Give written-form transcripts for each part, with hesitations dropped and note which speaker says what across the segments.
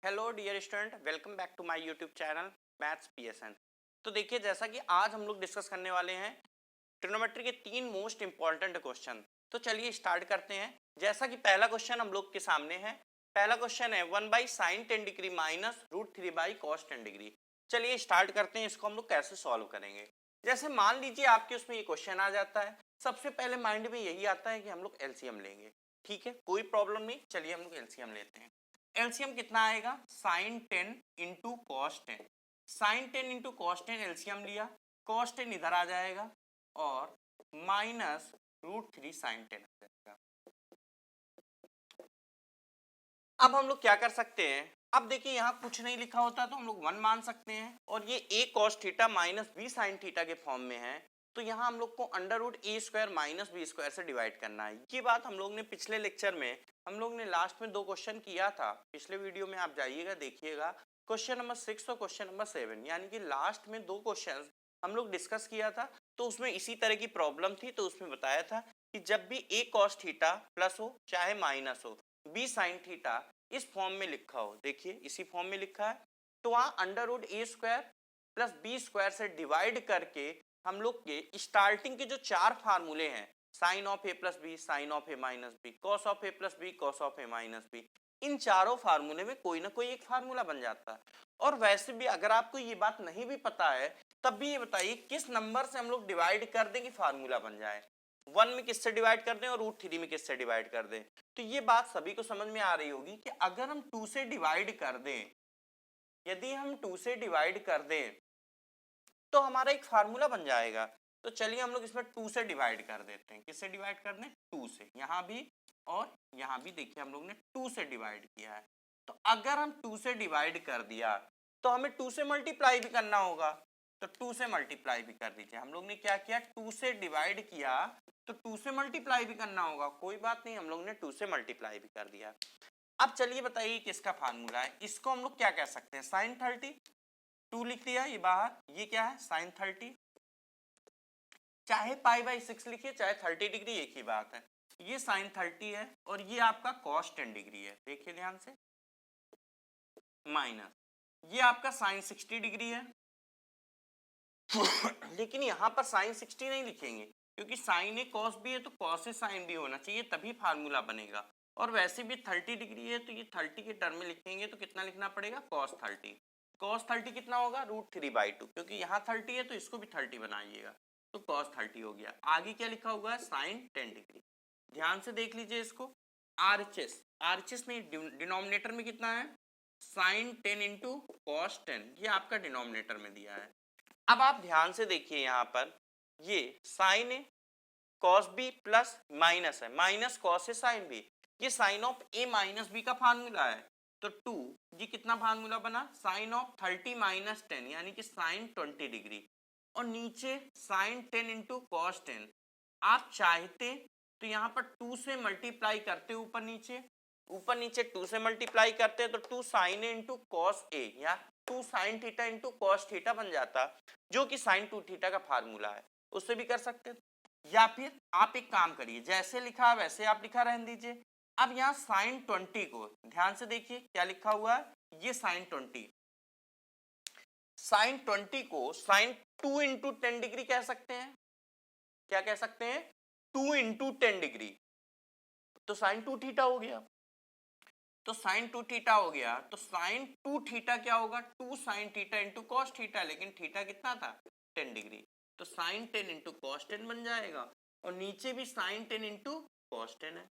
Speaker 1: Hello dear student, welcome back to my YouTube channel maths PSN. तो देखिए, जैसा कि आज हम लोग डिस्कस करने वाले हैं ट्रिग्नोमेट्री के 3 मोस्ट इंपॉर्टेंट क्वेश्चन। तो चलिए स्टार्ट करते हैं। जैसा कि पहला क्वेश्चन हम लोग के सामने है। पहला क्वेश्चन है 1/sin10 degree minus √3/cos10 degree. चलिए स्टार्ट करते हैं, इसको हम लोग कैसे सॉल्व करेंगे। जैसे मान लीजिए आपके उसमें ये क्वेश्चन आ जाता है, सबसे पहले माइंड में यही आता है कि हम लोग एलसीएम लेंगे। ठीक है, कोई प्रॉब्लम नहीं, चलिए हम लोग एलसीएम लेते हैं। एलसीएम कितना आएगा, sin10 into cos 10। sin10 into cos 10 LCM लिया, कॉस 10 इधर आ जाएगा और माइनस √3 sin10 आ जाएगा। अब हम लोग क्या कर सकते हैं, अब देखिए यहाँ कुछ नहीं लिखा होता तो हम लोग 1 मान सकते हैं, और ये a cos theta minus b sin theta के फॉर्म में है, तो यहाँ हम लोग को √a² माइनस b² से डिवाइड करना है। ये बात हम लोग ने पिछले लेक्चर में, हम लोग ने लास्ट में 2 क्वेश्चन किया था। पिछले वीडियो में आप जाइएगा देखिएगा, क्वेश्चन नंबर 6 और क्वेश्चन नंबर 7, यानी कि लास्ट में 2 क्वेश्चन हम लोग डिस्कस किया था। तो उसमें इसी तरह की प्रॉब्लम थी, तो उसमें बताया था कि जब भी a cos थीटा प्लस हो चाहे माइनस हो, b sin थीटा इस फॉर्म में लिखा हो, देखिए इसी फॉर्म में लिखा है, तो वहां √a² प्लस b² से डिवाइड करके हम लोग के स्टार्टिंग के जो 4 फार्मूले हैं, sin of a plus b, sign of a minus b, cos of a plus b, cos of a minus b, इन चारों फार्मूले में कोई ना कोई एक फार्मूला बन जाता है। और वैसे भी अगर आपको ये बात नहीं भी पता है, तब भी ये बताइए किस नंबर से हम लोग डिवाइड कर दें कि फार्मूला बन जाए। 1 में किससे डिवाइड कर दें और √3 में किससे डिवाइड कर दें। तो ये बात सभी को समझ में आ रही होगी कि अगर हम 2 से डिवाइड कर दें, यदि हम 2 से डिवाइड कर दें तो हमारा एक फार्मूला बन जाएगा। तो चलिए हम लोग इसमें 2 से डिवाइड कर देते हैं। किससे डिवाइड कर दें, 2 से। यहाँ भी और यहाँ भी देखिए हम लोग ने 2 से डिवाइड किया है। तो अगर हम 2 से डिवाइड कर दिया तो हमें 2 से मल्टीप्लाई भी करना होगा, तो 2 से मल्टीप्लाई भी कर दीजिए। हम लोग ने क्या किया, 2 से डिवाइड किया तो 2 से मल्टीप्लाई भी करना होगा। कोई बात नहीं, हम लोग ने 2 से मल्टीप्लाई भी कर दिया। अब चलिए बताइए किसका फार्मूला है। इसको हम लोग क्या कह सकते हैं, साइन 30। 2 लिख दिया ये बाहर, ये क्या है साइन 30। चाहे π/6 लिखिए चाहे 30 डिग्री, एक ही बात है। ये साइन 30 है और ये आपका कॉस 10 डिग्री है, देखिए ध्यान से, माइनस ये आपका साइन 60 डिग्री है। लेकिन यहाँ पर साइन 60 नहीं लिखेंगे, क्योंकि साइन ए कॉस भी है तो कॉस ए साइन भी होना चाहिए, तभी फार्मूला बनेगा। और वैसे भी 30 डिग्री है तो ये 30 के टर्म में लिखेंगे तो कितना लिखना पड़ेगा, cos 30। cos 30 कितना होगा, √3/2, क्योंकि यहाँ 30 है तो इसको भी 30 बनाइएगा, तो cos 30 हो गया। आगे क्या लिखा हुआ है, साइन 10 डिग्री। ध्यान से देख लीजिए इसको, RHS, RHS में डिनोमिनेटर में कितना है, साइन 10 इंटू कॉस 10, ये आपका डिनोमिनेटर में दिया है। अब आप ध्यान से देखिए, यहाँ पर ये sine A cos B plus minus है, minus cos A sine B, ये sine of A minus B का फार्मूला है। तो 2, ये कितना फार्मूला बना, साइन ऑफ 30 माइनस 10 यानी कि साइन 20 डिग्री, और नीचे साइन 10 इंटू कॉस 10। आप चाहते तो यहाँ पर 2 से मल्टीप्लाई करते, ऊपर नीचे 2 से मल्टीप्लाई करते तो 2 sign A into cos A, या 2 sine theta into cos theta बन जाता, जो कि साइन 2 थीटा का फार्मूला है। उससे भी कर सकते, या फिर आप एक काम करिए, जैसे लिखा वैसे आप लिखा रहने दीजिए। अब यहाँ साइन 20 को ध्यान से देखिए क्या लिखा हुआ है, ये साइन 20, साइन 20 को साइन 2 इंटू 10 डिग्री कह सकते हैं। क्या कह सकते हैं, 2 इंटू 10 डिग्री, तो साइन 2 थीटा हो गया। तो साइन 2 थीटा हो गया, तो साइन 2 थीटा क्या होगा, 2 sine theta into cos theta, लेकिन थीटा कितना था, 10 डिग्री, तो साइन 10 इंटू कॉस 10 बन जाएगा। और नीचे भी साइन 10 इंटू कॉस 10 है।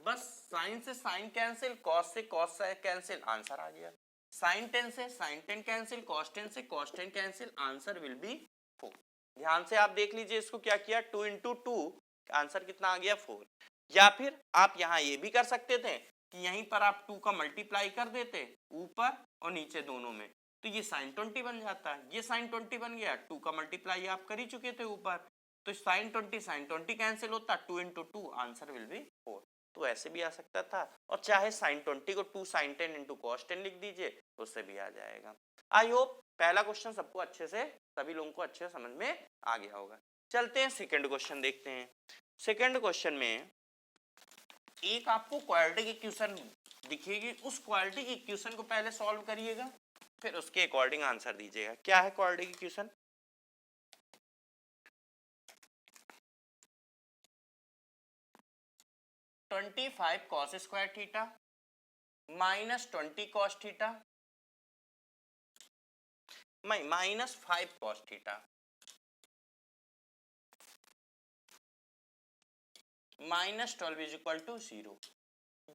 Speaker 1: बस साइन से साइन कैंसिल, कॉस से कॉस कैंसिल, आंसर आ गया। साइन 10 से साइन 10 कैंसिल, कॉस 10 से cos 10 cancel, answer will be 4। ध्यान से आप देख लीजिए, इसको क्या किया, 2 इंटू 2, आंसर कितना आ गया, 4। या फिर आप यहाँ ये भी कर सकते थे कि यहीं पर आप 2 का मल्टीप्लाई कर देते ऊपर और नीचे दोनों में, तो ये साइन 20 बन जाता, ये साइन 20 बन गया, 2 का मल्टीप्लाई आप कर ही चुके थे ऊपर, तो साइन 20 कैंसिल होता, 2 इंटू 2, आंसर विल बी 4। तो ऐसे भी आ सकता था, और चाहे साइन 20 को 2 साइन 10 इंटू कॉस 10 लिख दीजिए, उससे भी आ जाएगा। आई होप पहला क्वेश्चन सबको अच्छे से, सभी लोगों को अच्छे समझ में आ गया होगा। चलते हैं सेकंड क्वेश्चन देखते हैं। सेकंड क्वेश्चन में एक आपको क्वाड्रेटिक इक्वेशन दिखेगी, उस क्वाड्रेटिक इक्वेशन को पहले सॉल्व करिएगा, फिर उसके अकॉर्डिंग आंसर दीजिएगा। क्या है quadratic equation? (25 cos square theta minus 20 cos theta minus 5 cos theta minus 12 is equal to 0।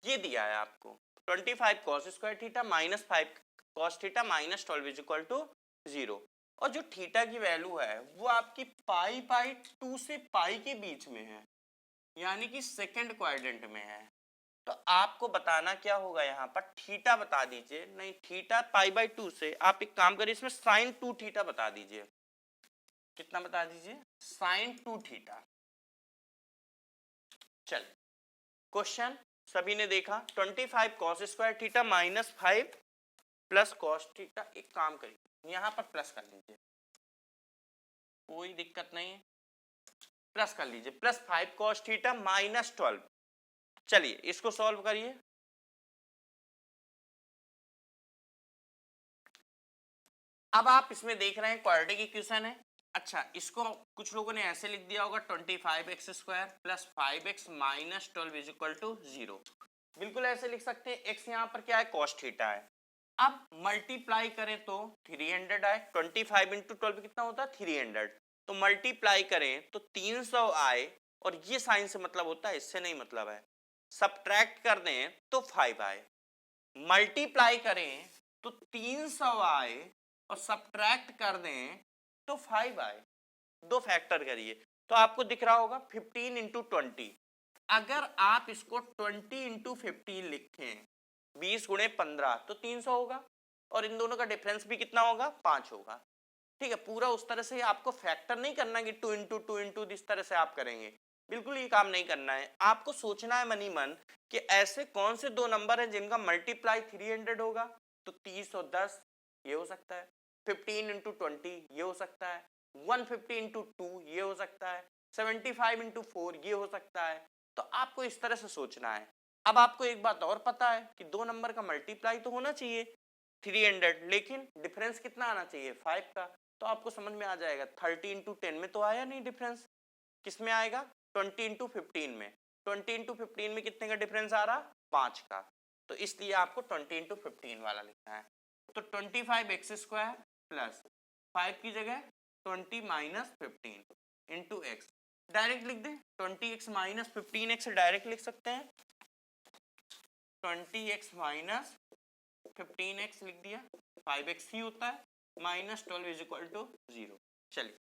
Speaker 1: ये दिया है आपको 25 cos square theta minus 5 cos theta minus 12 is equal to 0। और जो थीटा की वैल्यू है वो आपकी पाई बाई 2 से पाई के बीच में है, यानी कि सेकंड क्वाड्रेंट में है। तो आपको बताना क्या होगा, यहाँ पर थीटा बता दीजिए। नहीं, थीटा पाई बाई 2 से आप एक काम करिए, इसमें साइन 2 थीटा बता दीजिए। कितना बता दीजिए? Sign 2 theta. चल, क्वेश्चन सभी ने देखा, 25 cos square theta minus 5 plus cos theta. एक काम करिए, यहां पर प्लस कर लीजिए, कोई दिक्कत नहीं है, प्लस कर लीजिए, प्लस 5 cos थीटा माइनस 12। चलिए इसको सॉल्व करिए। अब आप इसमें देख रहे हैं क्वाड्रेटिक इक्वेशन है। अच्छा, इसको कुछ लोगों ने ऐसे लिख दिया होगा 25x square plus 5x minus 12 is equal to 0। बिल्कुल ऐसे लिख सकते हैं। x यहाँ पर क्या है? cos थीटा है। अब मल्टीप्लाई करें तो 300 आए, 25 इंटू 12 कितना होता है? 300। तो मल्टीप्लाई करें तो 300 आए, और ये साइन से मतलब होता है, इससे नहीं मतलब है। सब्ट्रैक्ट कर दें तो 5 आए, मल्टीप्लाई करें तो 300 आए, और सब्ट्रैक्ट कर दें तो 5 आए। दो फैक्टर करिए तो आपको दिख रहा होगा 15 इंटू 20। अगर आप इसको 20 इंटू 15 लिखें, 20 गुणे 15 तो 300 होगा, और इन दोनों का डिफरेंस भी कितना होगा? 5 होगा। ठीक है, पूरा उस तरह से आपको फैक्टर नहीं करना कि 2 इंटू 2 इंटू इस तरह से आप करेंगे, बिल्कुल ये काम नहीं करना है। आपको सोचना है मनी मन कि ऐसे कौन से दो नंबर हैं जिनका मल्टीप्लाई 300 होगा। तो 30 और 10 ये हो सकता है, 15 इंटू 20 ये हो सकता है, 150 इंटू 2 ये हो सकता है, 75 इंटू 4 ये हो सकता है। तो आपको इस तरह से सोचना है। अब आपको एक बात और पता है कि दो नंबर का मल्टीप्लाई तो होना चाहिए 300, लेकिन डिफरेंस कितना आना चाहिए? 5 का। तो आपको समझ में आ जाएगा 30 इंटू 10 में तो आया नहीं डिफरेंस, किस में आएगा? 20 इंटू 15 में। 20 इंटू 15 में कितने का डिफरेंस आ रहा? 5 का। तो इसलिए आपको 20 इंटू 15 वाला लिखना है। तो 25x स्क्वायर प्लस 5 की जगह 20 माइनस 15 इंटू एक्स, डायरेक्ट लिख दें। 20x माइनस 15x डायरेक्ट लिख सकते हैं, 20x माइनस 15x लिख दिया, 5x ही होता है, माइनस 12 इज इक्वल टू 0। चलिए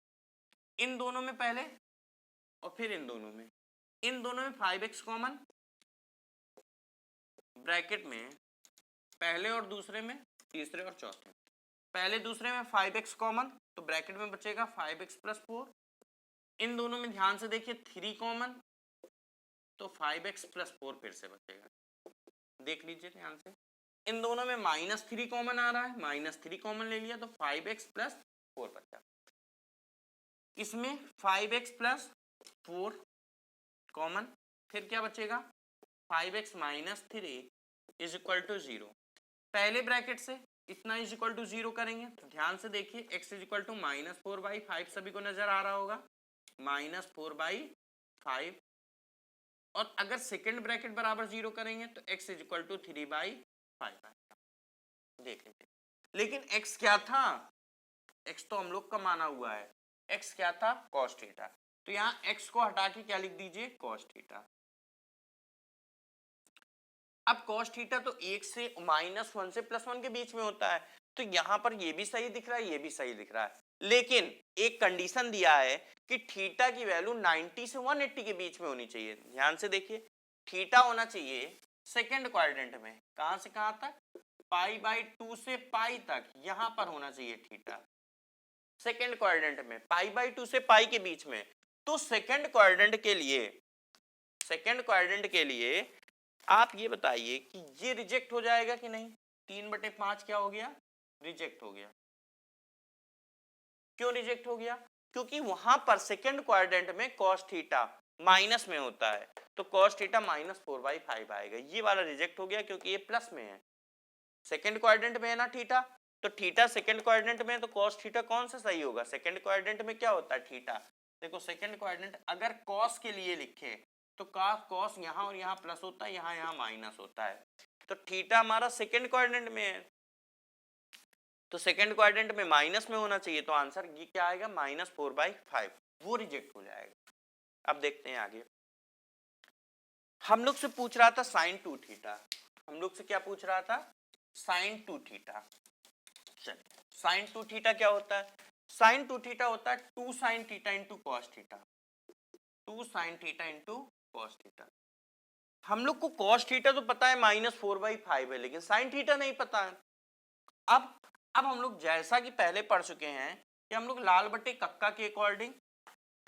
Speaker 1: इन दोनों में पहले और फिर इन दोनों में 5x कॉमन, ब्रैकेट में पहले और दूसरे में, तीसरे और चौथे। पहले दूसरे में 5x कॉमन, तो ब्रैकेट में बचेगा 5x प्लस 4। इन दोनों में ध्यान से देखिए 3 कॉमन, तो 5x प्लस 4 फिर से बचेगा, देख लीजिए ध्यान से। इन दोनों में -3 कॉमन आ रहा है, -3 कॉमन ले लिया तो 5x प्लस 4 बचा। इसमें 5x प्लस 4 कॉमन, फिर क्या बचेगा? 5x minus 3 is equal to 0। पहले ब्रैकेट से इतना इज इक्वल टू 0 करेंगे तो ध्यान से देखिए x इज इक्वल टू -4/5, सभी को नजर आ रहा होगा, -4/5। और अगर सेकेंड ब्रैकेट बराबर 0 करेंगे तो x इज इक्वल टू 3/5 देख लीजिए। लेकिन x क्या था? x तो हम लोग का माना हुआ है, x क्या था? cos theta. तो यहाँ x को हटा के क्या लिख दीजिए? cos theta. अब cos थीटा तो 1 से -1 से +1 के बीच में होता है, तो यहां पर ये भी सही दिख रहा है, ये भी सही दिख रहा है। लेकिन एक कंडीशन दिया है कि थीटा की वैल्यू 90 से 180 के बीच में होनी चाहिए। ध्यान से देखिए, थीटा होना चाहिए सेकंड क्वाड्रेंट में, कहां से कहां तक? π/2 से पाई तक, यहां पर होना चाहिए थीटा सेकंड क्वाड्रेंट में, π/2 से पाई के बीच में। तो सेकंड क्वाड्रेंट के लिए आप ये बताइए कि ये रिजेक्ट हो जाएगा कि नहीं? 3/5 क्या हो गया? रिजेक्ट हो गया। क्यों रिजेक्ट हो गया? क्योंकि वहां पर सेकंड क्वाड्रेंट में cos थीटा माइनस में होता है, तो cos थीटा -4/5 आएगा। ये वाला रिजेक्ट हो गया क्योंकि ये प्लस में है, सेकंड क्वाड्रेंट में है ना थीटा, तो थीटा सेकंड क्वाड्रेंट में है, तो cos थीटा कौन सा सही होगा? सेकंड क्वाड्रेंट में क्या होता है थीटा, देखो सेकंड क्वाड्रेंट अगर cos के लिए लिखे तो cos यहाँ और यहाँ प्लस होता है, यहाँ माइनस होता है, तो थीटा हमारा सेकंड क्वाड्रेंट में है, तो सेकंड क्वाड्रेंट में माइनस में होना चाहिए, तो आंसर ये क्या आएगा -4/5, वो रिजेक्ट हो जाएगा। अब देखते हैं आगे, हम लोग से पूछ रहा था sin 2 थीटा, हम लोग से क्या पूछ रहा था? sin 2 theta. चलिए sin 2 थीटा क्या होता है? sin 2 थीटा होता है 2 sin theta into cos theta, 2 sin theta into cos theta. हम लोग को cos थीटा तो पता है -4/5 है, लेकिन sin थीटा नहीं पता है। अब हम लोग जैसा कि पहले पढ़ चुके हैं कि हम लोग लाल बटे कक्का के अकॉर्डिंग,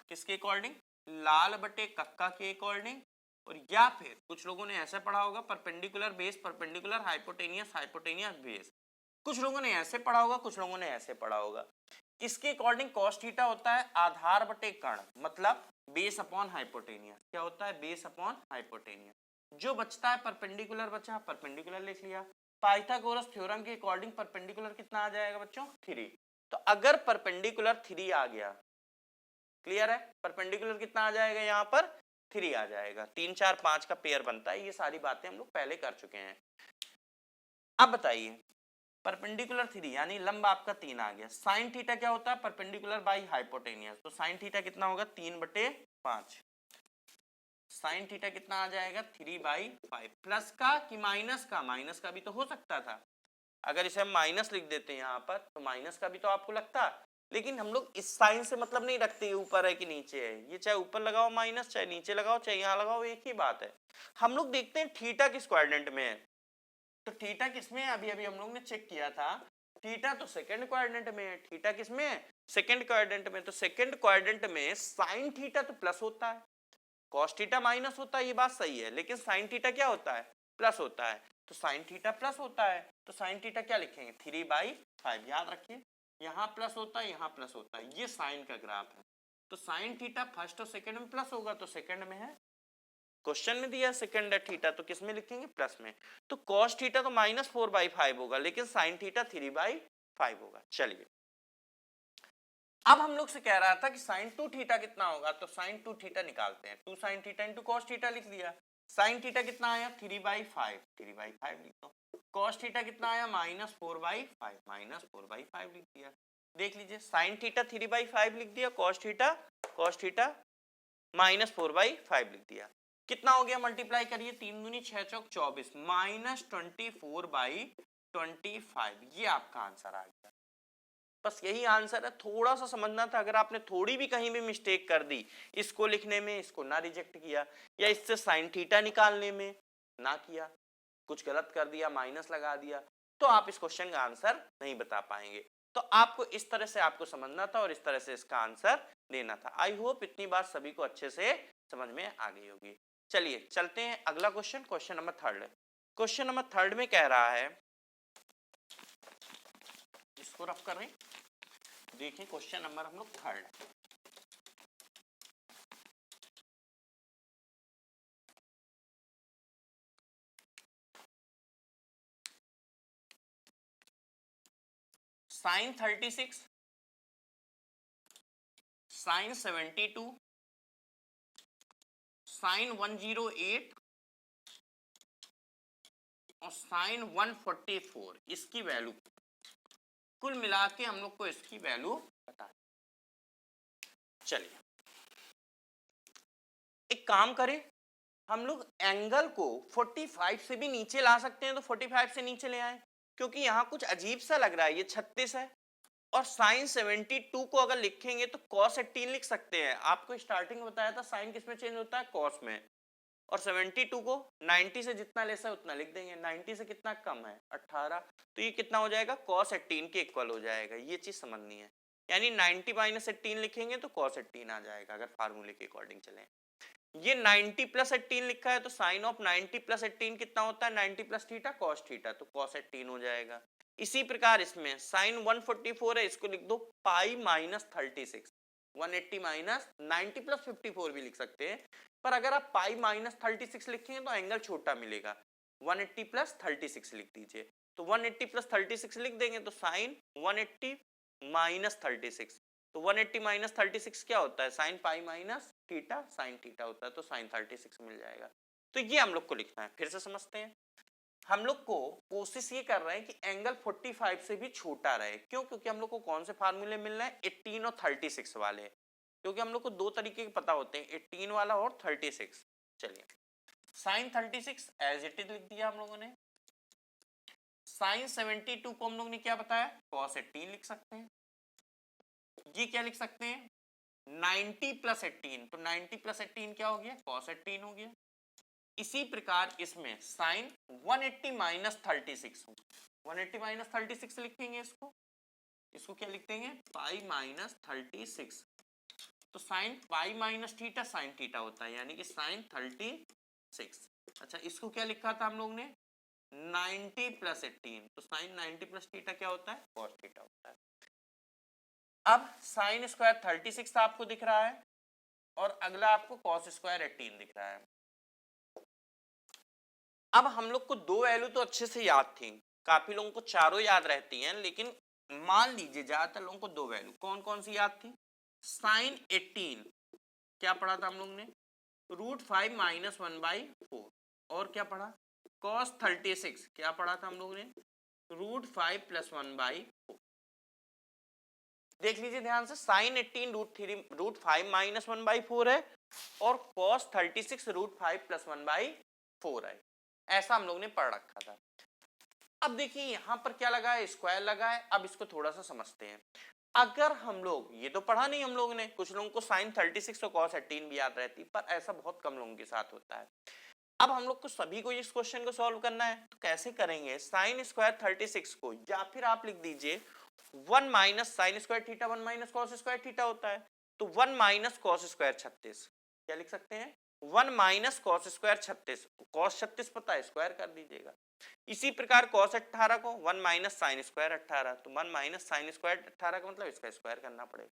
Speaker 1: किसके अकॉर्डिंग? लाल बटे कक्का के अकॉर्डिंग, और या फिर कुछ लोगों ने ऐसे पढ़ा होगा perpendicular base perpendicular hypotenuse hypotenuse base, कुछ लोगों ने ऐसे पढ़ा होगा, कुछ लोगों ने ऐसे पढ़ा होगा। इसके अकॉर्डिंग cos थीटा होता है आधार बटे कर्ण, मतलब बेस अपॉन हाइपोटेनियस। क्या होता है? Base upon hypotenuse. जो बचता है परपेंडिकुलर बचा, परपेंडिकुलर लिख लिया। पाइथागोरस थ्योरम के अकॉर्डिंग परपेंडिकुलर कितना आ जाएगा बच्चों? 3। तो अगर परपेंडिकुलर 3 आ गया, क्लियर है, परपेंडिकुलर कितना आ जाएगा? यहाँ पर 3 आ जाएगा, 3 4 5 का पेयर बनता है। ये सारी बातें हम लोग पहले कर चुके हैं। अब बताइए परपेंडिकुलर 3 यानी लंब आपका 3 आ गया, साइन थीटा क्या होता है? परपेंडिकुलर बाई हाइपोटेनियस, तो साइन थीटा कितना होगा? 3/5। साइन थीटा कितना आ जाएगा? 3/5। प्लस का कि माइनस का? माइनस का भी तो हो सकता था, अगर इसे हम माइनस लिख देते हैं यहाँ पर, तो माइनस का भी तो आपको लगता, लेकिन हम लोग इस साइन से मतलब नहीं रखते ऊपर है कि नीचे है, ये चाहे ऊपर लगाओ माइनस, चाहे नीचे लगाओ, चाहे यहाँ लगाओ, एक ही बात है। हम लोग देखते हैं थीटा किस क्वाड्रेंट में है, तो थीटा किसमें है? अभी अभी हम लोग ने चेक किया था, थीटा तो सेकंड क्वाड्रेंट में है। थीटा किसमें है? सेकंड क्वाड्रेंट में। तो सेकंड क्वाड्रेंट में साइन थीटा तो प्लस होता है, कॉस थीटा माइनस होता है, ये बात सही है, लेकिन साइन थीटा क्या होता है? प्लस होता है। तो साइन थीटा प्लस होता है, तो साइन थीटा क्या लिखेंगे? 3/5। याद रखिए, यहाँ प्लस होता है, यहाँ प्लस होता है, ये साइन का ग्राफ है। तो साइन थीटा फर्स्ट और सेकंड में प्लस होगा, तो सेकंड में है, क्वेश्चन में दिया सेकंड है थीटा, तो किस में लिखेंगे? प्लस में। तो कॉस थीटा तो -4/5 होगा, लेकिन साइन थीटा 3/5 होगा। चलिए अब हम लोग से कह रहा था कि sin 2 थीटा कितना होगा, तो sin 2 थीटा निकालते हैं। 2 sin theta into cos theta लिख दिया। sin थीटा कितना आया? 3/5, 3/5 लिख दो। cos थीटा कितना आया? -4/5, -4/5 लिख दिया। देख लीजिए sin थीटा 3/5 लिख दिया, cos थीटा -4/5 लिख दिया। कितना हो गया? मल्टीप्लाई करिए, 3 दूनी 6 चौक 24 -24/25, ये आपका आंसर आ गया। बस यही आंसर है, थोड़ा सा समझना था। अगर आपने थोड़ी भी कहीं भी मिस्टेक कर दी, इसको लिखने में, इसको ना रिजेक्ट किया, या इससे साइन थीटा निकालने में ना किया, कुछ गलत कर दिया, माइनस लगा दिया, तो आप इस क्वेश्चन का आंसर नहीं बता पाएंगे। तो आपको इस तरह से आपको समझना था और इस तरह से इसका आंसर देना था। आई होप इतनी बात सभी को अच्छे से समझ में आ गई होगी। चलिए चलते हैं अगला question, question number 3। Question number 3 में कह रहा है, इसको रफ कर रहे हैं, देखिए क्वेश्चन नंबर हम लोग 3। साइन 36, साइन 72, साइन 108 और साइन 144, इसकी वैल्यू कुल मिला के हम लोग को इसकी वैल्यू बता। चलिए एक काम करें, हम लोग एंगल को 45 से भी नीचे ला सकते हैं, तो 45 से नीचे ले आए, क्योंकि यहाँ कुछ अजीब सा लग रहा है, ये 36 है, और साइन 72 को अगर लिखेंगे तो cos 18 लिख सकते हैं। आपको स्टार्टिंग में बताया था साइन किस में चेंज होता है? cos में। और 72 को 90 से जितना लेस है उतना लिख देंगे, 90 से कितना कम है? 18, तो ये कितना हो जाएगा? cos 18 के इक्वल हो जाएगा। ये चीज समझनी है, यानी 90 - 18 लिखेंगे तो cos 18 आ जाएगा, अगर फार्मूले के अकॉर्डिंग चले। ये 90 + 18 लिखा है, तो साइन ऑफ 90 + 18 कितना होता है? 90 + थीटा cos थीटा, तो cos 18 हो जाएगा। इसी प्रकार इसमें साइन 144 है, इसको लिख दो पाई -36, 180 माइनस 90 प्लस 54 भी लिख सकते हैं, पर अगर आप पाई माइनस 36 लिखेंगे तो एंगल छोटा मिलेगा। 180 प्लस 36 लिख दीजिए, तो 180 प्लस 36 लिख देंगे तो साइन 180 माइनस 36, तो 180 माइनस 36 क्या होता है, sine pi minus theta sine theta होता है, तो साइन 36 मिल जाएगा। तो ये हम लोग को लिखना है, फिर से समझते हैं। हम लोग को कोशिश ये कर रहे हैं कि एंगल 45 से भी छोटा रहे, क्यों, क्योंकि हम लोग को कौन से फार्मूले मिल रहे हैं, 18 और 36 वाले, क्योंकि हम लोग को दो तरीके के पता होते हैं, 18 वाला और 36। चलिए साइन 36 एज इट इज लिख दिया हम लोगों ने। साइन 72 को हम लोग ने क्या बताया, कॉस 18 लिख सकते हैं। ये क्या लिख सकते हैं, 90 प्लस 18, तो 90 प्लस 18 क्या हो गया, कॉस 18 हो गया। इसी प्रकार इसमें साइन 180 माइनस 36 हो, 180 माइनस 36 लिखेंगे, इसको क्या लिख देंगे, पाई माइनस 36, तो sine pi minus theta sine theta होता है, यानी कि साइन 36। अच्छा इसको क्या लिखा था हम लोग ने, 90 प्लस 18, तो साइन 90 प्लस थीटा क्या होता है, कॉस थीटा होता है। अब साइन स्क्वायर 36 आपको दिख रहा है और अगला आपको कॉस स्क्वायर 18 दिख रहा है। अब हम लोग को दो वैल्यू तो अच्छे से याद थी, काफी लोगों को चारों याद रहती हैं, लेकिन मान लीजिए ज्यादातर लोगों को दो वैल्यू कौन कौन सी याद थी, साइन 18 क्या पढ़ा था हम लोग ने, √5 माइनस 1/4, और क्या पढ़ा, cos 36 क्या पढ़ा था हम लोग ने, √5 प्लस 1/4। देख लीजिए ध्यान से, साइन 18 √5 माइनस 1/4 है और cos 36 √5 प्लस 1/4 है, ऐसा हम लोग ने पढ़ रखा था। अब देखिए यहां पर क्या लगा है, स्क्वायर लगा है। अब इसको थोड़ा सा समझते हैं। अगर हम लोग, ये तो पढ़ा नहीं हम लोग ने, कुछ लोगों को साइन 36 और cos 18 भी याद रहती, पर ऐसा बहुत कम लोगों के साथ होता है। अब हम लोग को सभी को इस क्वेश्चन को सॉल्व करना है, तो कैसे करेंगे, साइन स्क्वायर 36 को, या फिर आप लिख दीजिए 1 minus sine square theta 1 minus cos square theta होता है, तो 1 माइनस कॉस स्क्वायर 36 क्या लिख सकते हैं, 1 माइनस कॉस स्क्वायर 36, कॉस 36 पता है, स्क्वायर कर दीजिएगा। इसी प्रकार कॉस 18 को 1 माइनस साइन स्क्वायर 18, तो 1 माइनस साइन स्क्वायर 18 का मतलब इसका स्क्वायर करना पड़ेगा।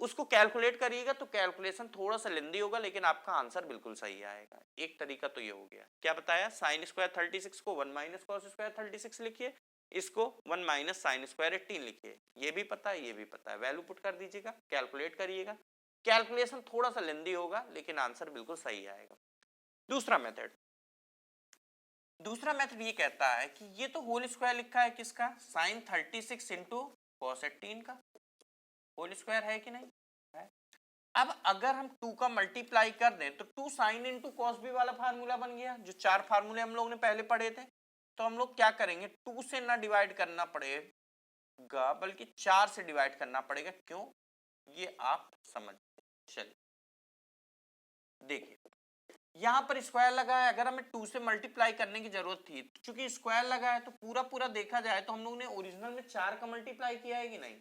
Speaker 1: उसको कैलकुलेट करिएगा तो कैलकुलेशन थोड़ा सा लेंदी होगा, लेकिन आपका आंसर बिल्कुल सही आएगा। एक तरीका तो ये हो गया, क्या बताया, साइन स्क्वायर 36 को 1 माइनस कॉस स्क्वायर 36 लिखिए, इसको 1 माइनस साइन स्क्वायर 18 लिखिए, ये भी पता है ये भी पता है, वैल्यू पुट कर दीजिएगा, कैलकुलेट करिएगा। कैलकुलेशन थोड़ा सा लेंदी होगा, लेकिन आंसर बिल्कुल सही आएगा। दूसरा मेथड ये कहता है कि ये तो होल स्क्वायर लिखा है किसका, साइन 36 इंटू कॉस 18 का होल स्क्वायर है कि नहीं है। अब अगर हम 2 का मल्टीप्लाई कर दें तो 2 साइन इंटू कॉस भी वाला फार्मूला बन गया, जो 4 फार्मूले हम लोग ने पहले पढ़े थे। तो हम लोग क्या करेंगे, 2 से ना डिवाइड करना पड़ेगा बल्कि 4 से डिवाइड करना पड़ेगा, क्यों, ये आप समझ चलिए। देखिए यहां पर स्क्वायर लगा है, अगर हमें 2 से मल्टीप्लाई करने की जरूरत थी, क्योंकि स्क्वायर लगा है तो पूरा पूरा देखा जाए तो हम लोग ने ओरिजिनल में 4 का मल्टीप्लाई किया है कि नहीं,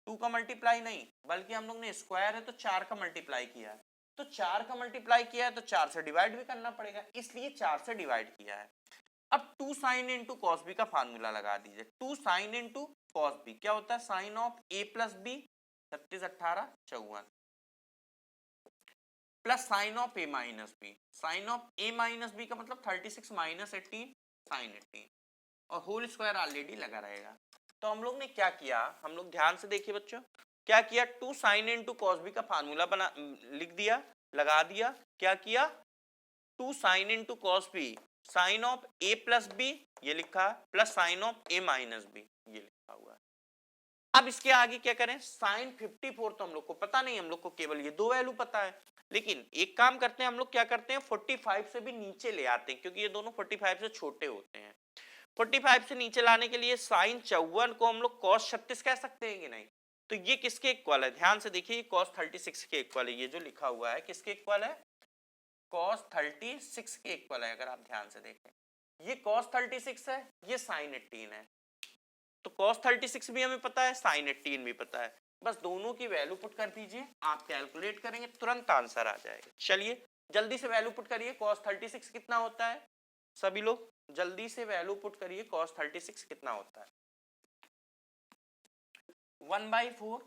Speaker 1: 2 का मल्टीप्लाई नहीं, बल्कि हम लोग ने स्क्वायर है तो 4 का मल्टीप्लाई किया है, तो 4 का मल्टीप्लाई किया है तो 4 से डिवाइड भी करना पड़ेगा, इसलिए 4 से डिवाइड किया है। अब 2 साइन इंटू कॉस बी का फार्मूला लगा दीजिए, 2 साइन इंटू कॉस बी क्या होता है, sine of A plus B 36 18 54 plus sine of A minus B, sign of A minus B का मतलब 36 माइनस 18 साइन 18, और होल स्क्वायर ऑलरेडी लगा रहेगा। तो हम लोग ने क्या किया, हम लोग ध्यान से देखिए बच्चों, क्या किया, 2 साइन इंटू कॉस बी का फार्मूला बना लिख दिया, लगा दिया, क्या किया, 2 sine into cos B sign of A plus B ये लिखा, plus sine of A minus B ये लिखा हुआ है। अब इसके आगे क्या करें, साइन 54 तो हम लोग को पता नहीं, हम लोग को केवल ये दो वैल्यू पता है, लेकिन एक काम करते हैं, हम लोग क्या करते हैं, 45 से भी नीचे ले आते हैं, क्योंकि ये दोनों 45 से छोटे होते हैं। 45 से नीचे लाने के लिए साइन 54 को हम लोग cos 36 कह सकते हैं कि नहीं, तो ये किसके इक्वल है, ध्यान से देखिए, cos 36 के इक्वल है, ये जो लिखा हुआ है किसके इक्वल है, cos 36 के इक्वल है। अगर आप ध्यान से देखें, ये cos 36 है, ये sin 18 है, तो cos 36 भी हमें पता है, sin 18 भी पता है, बस दोनों की वैल्यू पुट कर दीजिए, आप कैलकुलेट करेंगे तुरंत आंसर आ जाएगा। चलिए जल्दी से वैल्यू पुट करिए, cos 36 कितना होता है, सभी लोग जल्दी से वैल्यू पुट करिए, cos 36 कितना होता है, 1/4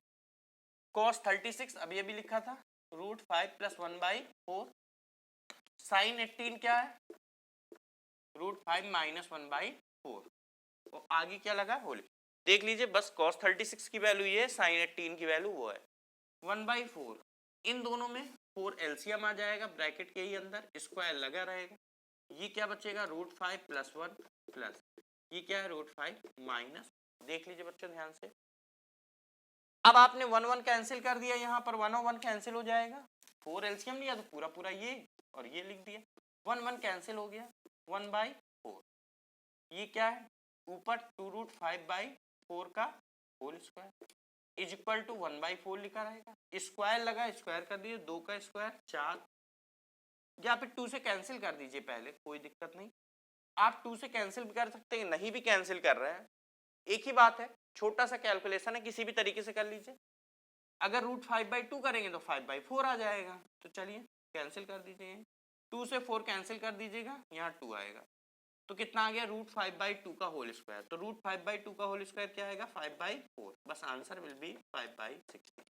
Speaker 1: cos 36 अभी अभी लिखा था √5 + 1/4, sin 18 क्या है √5 - 1/4, और आगे क्या लगा होल। देख लीजिए बस cos 36 की वैल्यू ये है, sin 18 की वैल्यू वो है 1/4। इन दोनों में 4 एलसीएम आ जाएगा, ब्रैकेट के ही अंदर स्क्वायर लगा रहेगा। ये क्या बचेगा √5 + 1 प्लस ये क्या है √5 माइनस, देख लीजिए बच्चों ध्यान से। अब आपने 1 1 कैंसिल कर दिया, यहाँ पर 1 और 1 कैंसिल हो जाएगा, 4 एलसीएम लिया तो पूरा पूरा ये और ये लिख दिया, 1 1 कैंसिल हो गया 1/4। ये क्या है ऊपर 2√5/4 का whole square is equal to 1/4 लिखा रहेगा, स्क्वायर लगा स्क्वायर कर दिए, 2 का स्क्वायर 4, या फिर 2 से कैंसिल कर दीजिए पहले, कोई दिक्कत नहीं। आप 2 से कैंसिल भी कर सकते हैं, नहीं भी कैंसिल कर रहे हैं एक ही बात है, छोटा सा कैलकुलेशन है, किसी भी तरीके से कर लीजिए। अगर √5/2 करेंगे तो 5/4 आ जाएगा, तो चलिए कैंसिल कर दीजिए, 2 से 4 कैंसिल कर दीजिएगा, यहाँ 2 आएगा, तो कितना आ गया √5/2 का होल स्क्वायर, तो √5/2 का होल स्क्वायर क्या आएगा 5/4, बस आंसर विल बी 5/16।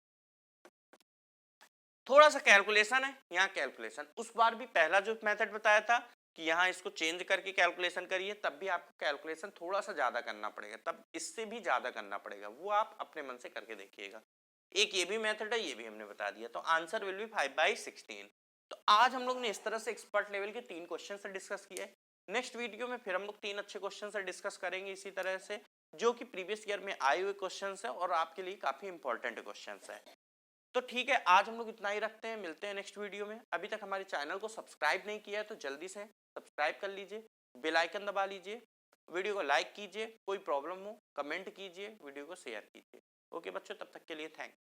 Speaker 1: थोड़ा सा कैलकुलेशन है, यहाँ कैलकुलेशन उस बार भी पहला जो मेथड बताया था कि यहाँ इसको चेंज करके कैलकुलेशन करिए, तब भी आपको कैलकुलेशन थोड़ा सा ज्यादा करना पड़ेगा, तब इससे भी ज्यादा करना पड़ेगा, वो आप अपने मन से करके देखिएगा। एक ये भी मेथड है, ये भी हमने बता दिया, तो आंसर विल बी 5/16। तो आज हम लोग ने इस तरह से एक्सपर्ट लेवल के 3 क्वेश्चन से डिस्कस किया है। नेक्स्ट वीडियो में फिर हम लोग 3 अच्छे क्वेश्चन से डिस्कस करेंगे इसी तरह से, जो कि प्रीवियस ईयर में आए हुए क्वेश्चन है और आपके लिए काफी इंपॉर्टेंट क्वेश्चन है। तो ठीक है, आज हम लोग इतना ही रखते हैं, मिलते हैं नेक्स्ट वीडियो में। अभी तक हमारे चैनल को सब्सक्राइब नहीं किया है तो जल्दी से सब्सक्राइब कर लीजिए, बेल आइकन दबा लीजिए, वीडियो को लाइक कीजिए, कोई प्रॉब्लम हो कमेंट कीजिए, वीडियो को शेयर कीजिए। ओके बच्चों, तब तक के लिए थैंक्स।